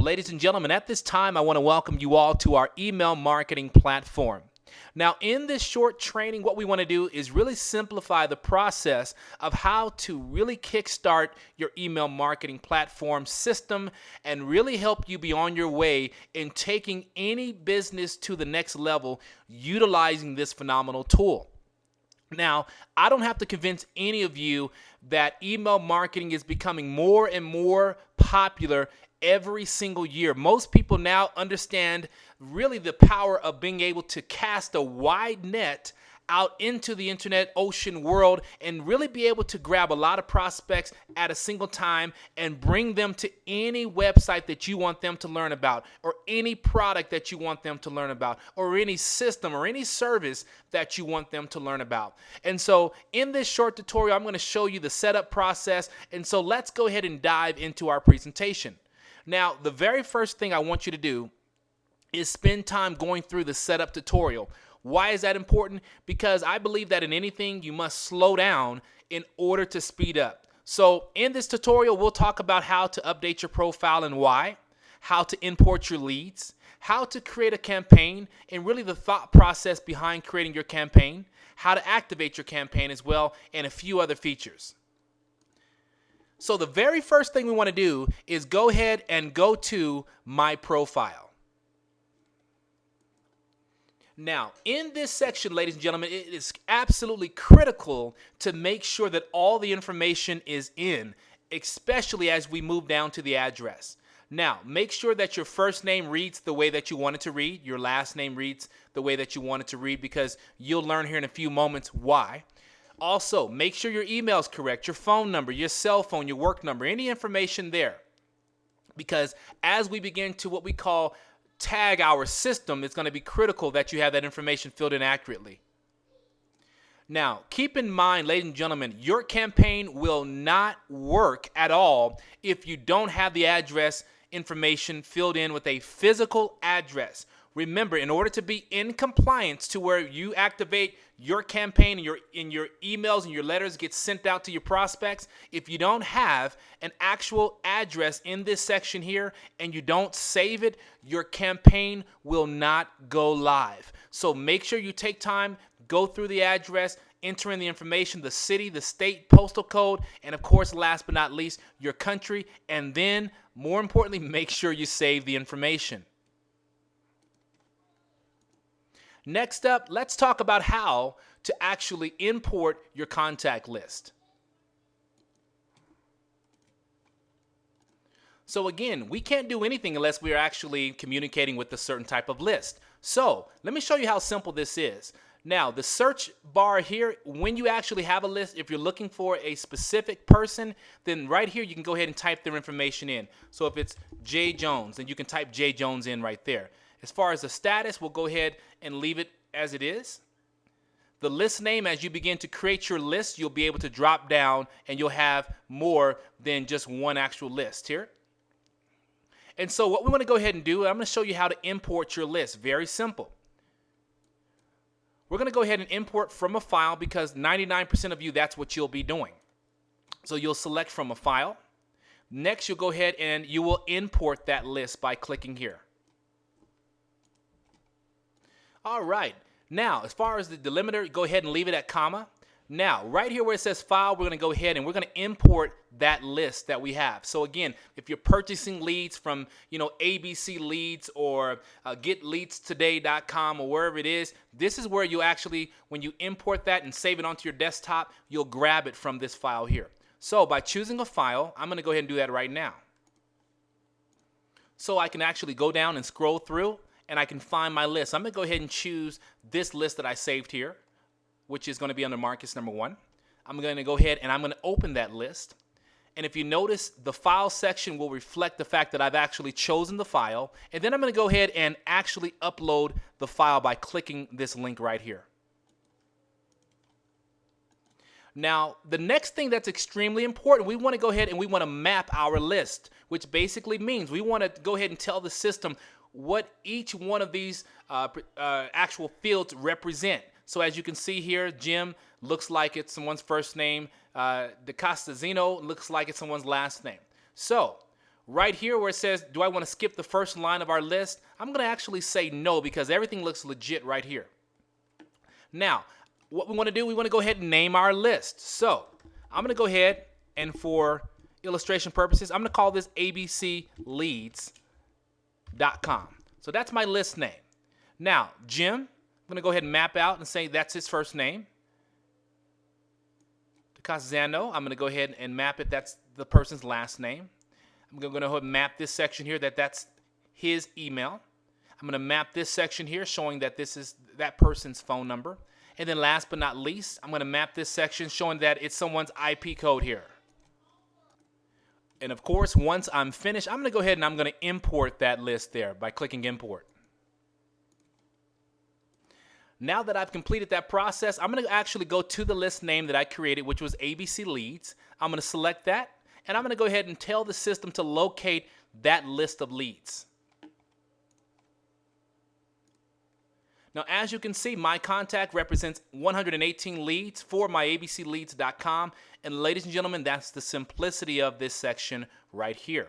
Well, ladies and gentlemen, at this time, I want to welcome you all to our email marketing platform. Now, in this short training, what we want to do is really simplify the process of how to really kickstart your email marketing platform system and really help you be on your way in taking any business to the next level utilizing this phenomenal tool. Now, I don't have to convince any of you that email marketing is becoming more and more popular every single year. Most people now understand really the power of being able to cast a wide net out into the internet ocean world and really be able to grab a lot of prospects at a single time and bring them to any website that you want them to learn about, or any product that you want them to learn about, or any system or any service that you want them to learn about. And so in this short tutorial, I'm going to show you the setup process. And so let's go ahead and dive into our presentation. Now, the very first thing I want you to do is spend time going through the setup tutorial. Why is that important? Because I believe that in anything, you must slow down in order to speed up. So in this tutorial, we'll talk about how to update your profile and why, how to import your leads, how to create a campaign, and really the thought process behind creating your campaign, how to activate your campaign as well, and a few other features. So the very first thing we want to do is go ahead and go to My Profile. Now, in this section, ladies and gentlemen, it is absolutely critical to make sure that all the information is in, especially as we move down to the address. Now, make sure that your first name reads the way that you want it to read, your last name reads the way that you want it to read, because you'll learn here in a few moments why. Also, make sure your email is correct, your phone number, your cell phone, your work number, any information there. Because as we begin to what we call tag our system, it's going to be critical that you have that information filled in accurately. Now, keep in mind, ladies and gentlemen, your campaign will not work at all if you don't have the address information filled in with a physical address. Remember, in order to be in compliance to where you activate your campaign and your emails and your letters get sent out to your prospects, if you don't have an actual address in this section here and you don't save it, your campaign will not go live. So make sure you take time, go through the address, enter in the information, the city, the state, postal code, and of course, last but not least, your country, and then more importantly, make sure you save the information. Next up, let's talk about how to actually import your contact list. So again, we can't do anything unless we are actually communicating with a certain type of list. So let me show you how simple this is. Now, the search bar here, when you actually have a list, if you're looking for a specific person, then right here you can go ahead and type their information in. So if it's Jay Jones, then you can type Jay Jones in right there. As far as the status, we'll go ahead and leave it as it is. The list name, as you begin to create your list, you'll be able to drop down and you'll have more than just one actual list here. And so what we want to go ahead and do, I'm going to show you how to import your list. Very simple. We're going to go ahead and import from a file because 99% of you, that's what you'll be doing. So you'll select from a file. Next, you'll go ahead and you will import that list by clicking here. All right. Now, as far as the delimiter, go ahead and leave it at comma. Now, right here where it says file, we're going to go ahead and we're going to import that list that we have. So again, if you're purchasing leads from, ABC Leads or getleadstoday.com or wherever it is, this is where you actually, when you import that and save it onto your desktop, you'll grab it from this file here. So by choosing a file, I'm going to go ahead and do that right now. So I can actually go down and scroll through and I can find my list. I'm going to go ahead and choose this list that I saved here, which is going to be under Marcus number 1. I'm going to go ahead and I'm going to open that list. And if you notice, the file section will reflect the fact that I've actually chosen the file. And then I'm going to go ahead and actually upload the file by clicking this link right here. Now, the next thing that's extremely important, we want to go ahead and we want to map our list, which basically means we want to go ahead and tell the system what each one of these actual fields represent. So as you can see here, Jim looks like it's someone's first name. DeCostazino looks like it's someone's last name. So Right here where it says, do I want to skip the first line of our list? I'm going to actually say no because everything looks legit right here. Now, what we want to do, we want to go ahead and name our list. So I'm going to go ahead and for illustration purposes, I'm going to call this abcleads.com. So that's my list name. Now, Jim, I'm going to go ahead and map out and say that's his first name. Casano, I'm going to go ahead and map it. That's the person's last name. I'm going to go ahead and map this section here that's his email. I'm going to map this section here showing that this is that person's phone number. And then last but not least, I'm going to map this section showing that it's someone's IP code here. And of course, once I'm finished, I'm going to go ahead and I'm going to import that list there by clicking import. Now that I've completed that process, I'm going to actually go to the list name that I created, which was ABC Leads. I'm going to select that, and I'm going to go ahead and tell the system to locate that list of leads. Now, as you can see, my contact represents 118 leads for my abcleads.com. And ladies and gentlemen, that's the simplicity of this section right here.